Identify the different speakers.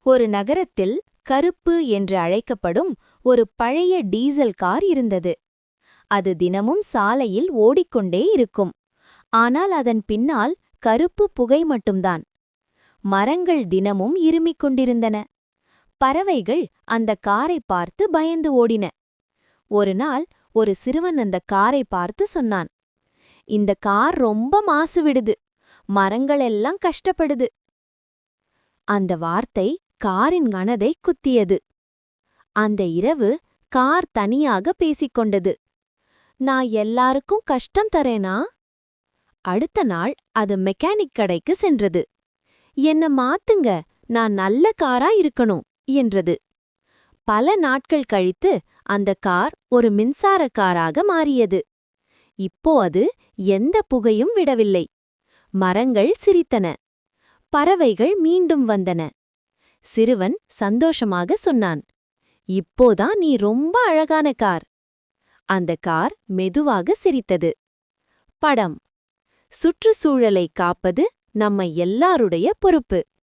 Speaker 1: ஒரு நகரத்தில் கருப்பு என்று அழைக்கப்படும் ஒரு பழைய டீசல் கார் இருந்தது. அது தினமும் சாலையில் ஓடிக்கொண்டே இருக்கும். ஆனால் அதன் பின்னால் கருப்பு புகை மட்டும்தான். மரங்கள் தினமும் இருமிக் கொண்டிருந்தன. பறவைகள் அந்த காரை பார்த்து பயந்து ஓடின. ஒரு நாள் ஒரு சிறுவன் அந்த காரை பார்த்து சொன்னான், "இந்த கார் ரொம்ப மாசு விடுது. மரங்களெல்லாம் கஷ்டப்படுது." அந்த வார்த்தை காரின் மனதை குத்தியது. அந்த இரவு கார் தனியாக பேசிக்கொண்டது. "நான் எல்லாருக்கும் கஷ்டம் தரேனா?" அடுத்த நாள் அது மெக்கானிக் கடைக்கு சென்றது. "என்ன மாத்துங்க, நான் நல்ல காரா இருக்கணும்" என்றது. பல நாட்கள் கழித்து அந்த கார் ஒரு மின்சார காராக மாறியது. இப்போ அது எந்த புகையும் விடவில்லை. மரங்கள் சிரித்தன. பறவைகள் மீண்டும் வந்தன. சிறுவன் சந்தோஷமாக சொன்னான், "இப்போதான் நீ ரொம்ப அழகான கார்." அந்த கார் மெதுவாக சிரித்தது. படம்: சுற்றுச்சூழலை காப்பது நம்ம எல்லாருடைய பொறுப்பு.